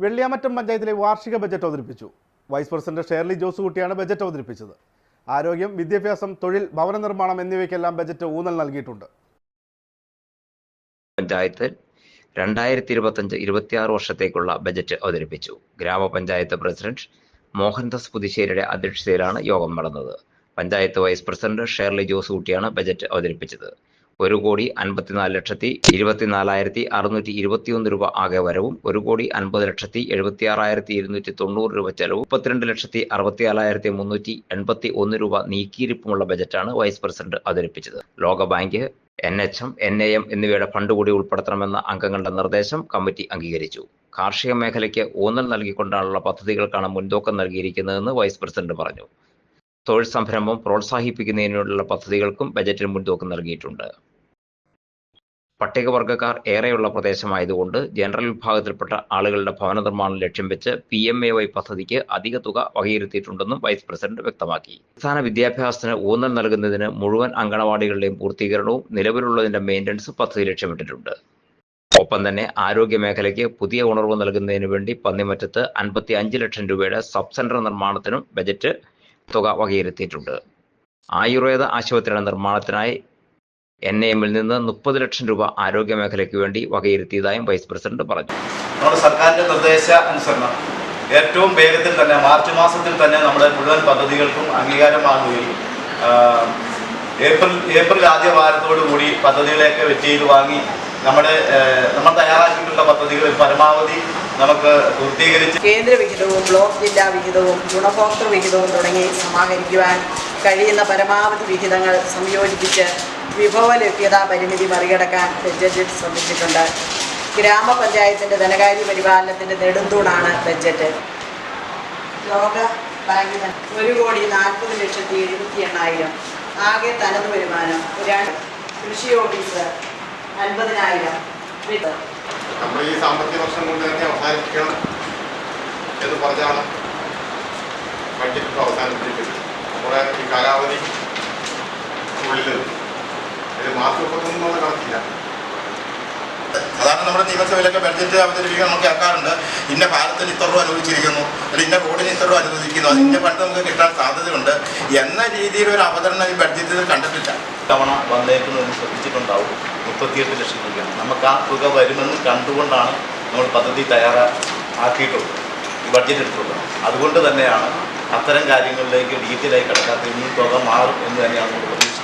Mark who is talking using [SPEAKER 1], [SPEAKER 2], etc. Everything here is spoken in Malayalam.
[SPEAKER 1] വെള്ളിയാമറ്റം പഞ്ചായത്തിലെ വാർഷിക ബജറ്റ് അവതരിപ്പിച്ചു. വൈസ് പ്രസിഡന്റ് ഷേർലി ജോസ് കുട്ടിയാണ് ബജറ്റ് അവതരിപ്പിച്ചത്. ആരോഗ്യം, വിദ്യാഭ്യാസം, തൊഴിൽ, ഭവന നിർമ്മാണം എന്നിവയ്ക്കെല്ലാം ബജറ്റ് ഊന്നൽ നൽകിയിട്ടുണ്ട്.
[SPEAKER 2] പഞ്ചായത്ത് 2025-26 വർഷത്തേക്കുള്ള ബജറ്റ് അവതരിപ്പിച്ചു. ഗ്രാമപഞ്ചായത്ത് പ്രസിഡന്റ് മോഹൻദാസ് പുതുശ്ശേരിയുടെ അധ്യക്ഷതയിലാണ് യോഗം നടന്നത്. പഞ്ചായത്ത് വൈസ് പ്രസിഡന്റ് ഷേർലി ജോസ് കുട്ടിയാണ് ബജറ്റ് അവതരിപ്പിച്ചത്. 1,54,621 രൂപ ആകെ വരവും 1,50,76,290 രൂപ ചെലവും 32,64,381 രൂപ നീക്കിയിരിപ്പുമുള്ള ബജറ്റാണ് വൈസ് പ്രസിഡന്റ് അവതരിപ്പിച്ചത്. ലോകബാങ്ക്, NHM, NAM എന്നിവയുടെ ഫണ്ട് കൂടി ഉൾപ്പെടുത്തണമെന്ന അംഗങ്ങളുടെ നിർദ്ദേശം കമ്മിറ്റി അംഗീകരിച്ചു. കാർഷിക മേഖലയ്ക്ക് ഊന്നൽ നൽകിക്കൊണ്ടുള്ള പദ്ധതികൾക്കാണ് മുൻതൂക്കം നൽകിയിരിക്കുന്നതെന്ന് വൈസ് പ്രസിഡന്റ് പറഞ്ഞു. തൊഴിൽ സംരംഭം പ്രോത്സാഹിപ്പിക്കുന്നതിനുള്ള പദ്ധതികൾക്കും ബജറ്റിൽ മുൻതൂക്കം നൽകിയിട്ടുണ്ട്. പട്ടികവർഗ്ഗക്കാർ ഏറെയുള്ള പ്രദേശമായതുകൊണ്ട് ജനറൽ വിഭാഗത്തിൽപ്പെട്ട ആളുകളുടെ ഭവന നിർമ്മാണം ലക്ഷ്യം വെച്ച് PMAY പദ്ധതിക്ക് അധിക തുക വകയിരുത്തിയിട്ടുണ്ടെന്നും വൈസ് പ്രസിഡന്റ് വ്യക്തമാക്കി. അടിസ്ഥാന വിദ്യാഭ്യാസത്തിന് ഊന്നൽ നൽകുന്നതിന് മുഴുവൻ അങ്കണവാടികളുടെയും പൂർത്തീകരണവും നിലവിലുള്ളതിന്റെ മെയിൻ്റനൻസും പദ്ധതി ലക്ഷ്യമിട്ടിട്ടുണ്ട്. ഒപ്പം തന്നെ ആരോഗ്യ മേഖലയ്ക്ക് പുതിയ ഉണർവ് നൽകുന്നതിന് വേണ്ടി പന്നിമറ്റത്ത് 55 ലക്ഷം രൂപയുടെ സബ് സെന്റർ നിർമ്മാണത്തിനും ബജറ്റ് തുക വകയിരുത്തിയിട്ടുണ്ട്. ആയുർവേദ ആശുപത്രിയുടെ നിർമ്മാണത്തിനായി NAM-ൽ നിന്ന് 30 ലക്ഷം രൂപ ആരോഗ്യ മേഖലയ്ക്ക് വേണ്ടി വകയിരുത്തിയതായും വൈസ് പ്രസിഡന്റ് പറഞ്ഞു.
[SPEAKER 3] നമ്മുടെ സർക്കാരിന്റെ നിർദ്ദേശാനുസരണം ഏറ്റവും വേഗത്തിൽ തന്നെ മാർച്ച് മാസത്തിൽ തന്നെ നമ്മുടെ മുഴുവൻ പദ്ധതികൾക്കും അംഗീകാരം വാങ്ങുകയും ഏപ്രിൽ ആദ്യ വാരത്തോടുകൂടി പദ്ധതികളെയൊക്കെ വെച്ച് ചെയ്ത് വാങ്ങി നമ്മൾ തയ്യാറാക്കിയിട്ടുള്ള പദ്ധതികളിൽ പരമാവധി നമുക്ക് പൂർത്തീകരിച്ച്
[SPEAKER 4] കേന്ദ്ര വിഹിതവും ബ്ലോക്ക് ജില്ലാ വിഹിതവും ഗുണഭോക്തൃ വിഹിതവും തുടങ്ങി സമാഹരിക്കുവാൻ കഴിയുന്ന പരമാവധി വിഹിതങ്ങൾ സംയോജിപ്പിച്ച് വിഭവ ലഭ്യതാ പരിമിതി മറികടക്കാൻ ബജറ്റിൽ ശ്രദ്ധിച്ചിട്ടുണ്ട്. ഗ്രാമപഞ്ചായത്തിൻ്റെ ധനകാര്യ പരിപാലനത്തിൻ്റെ നെടുന്തൂണാണ് ബജറ്റ്. ലോക ബാങ്കിന് 1,40,78,000 ആകെ തനത് വരുമാനം. കൃഷി ഓഫീസ് 50,000.
[SPEAKER 5] നമ്മൾ ഈ സാമ്പത്തിക വർഷം കൊണ്ട് തന്നെ അവസാനിപ്പിക്കണം എന്ന് പറഞ്ഞാണ് ബഡ്ജറ്റ് അവസാനിപ്പിച്ചിരിക്കുന്നത്. നമ്മുടെ ഈ കാലാവധി ഉള്ളിൽ മാർച്ച് 31 കണക്കില്ല.
[SPEAKER 6] സാധാരണ നമ്മുടെ നിയമസഭയിലൊക്കെ ബഡ്ജറ്റ് അവതരിപ്പിക്കാൻ നമുക്ക് കേൾക്കാറുണ്ട്. ഇന്ന പാലത്തിന് ഇത്ര രൂപ അനുവദിച്ചിരിക്കുന്നു, അല്ലെങ്കിൽ ഇന്ന റോഡിന് ഇത്ര രൂപ അനുവദിക്കുന്നു, അതിൻ്റെ ഫണ്ട് നമുക്ക് കിട്ടാൻ സാധ്യതയുണ്ട് എന്ന രീതിയിൽ ഒരു അവതരണം ഈ ബഡ്ജറ്റിൽ കണ്ടിട്ടില്ല.
[SPEAKER 3] തവണ വന്നേക്കുന്നതിന് ശ്രദ്ധിച്ചിട്ടുണ്ടാവും. 38 ലക്ഷം രൂപയാണ്. നമുക്ക് ആ തുക വരുമെന്ന് കണ്ടുകൊണ്ടാണ് നമ്മൾ പദ്ധതി തയ്യാറാക്കിയിട്ടുള്ളത്, ഈ ബഡ്ജറ്റ് എടുത്തുള്ളത്. അതുകൊണ്ട് തന്നെയാണ് അത്തരം കാര്യങ്ങളിലേക്ക് ഡീറ്റെയിലായി കിടക്കാത്ത ഇനിയും തുക മാറും എന്ന് തന്നെയാണ്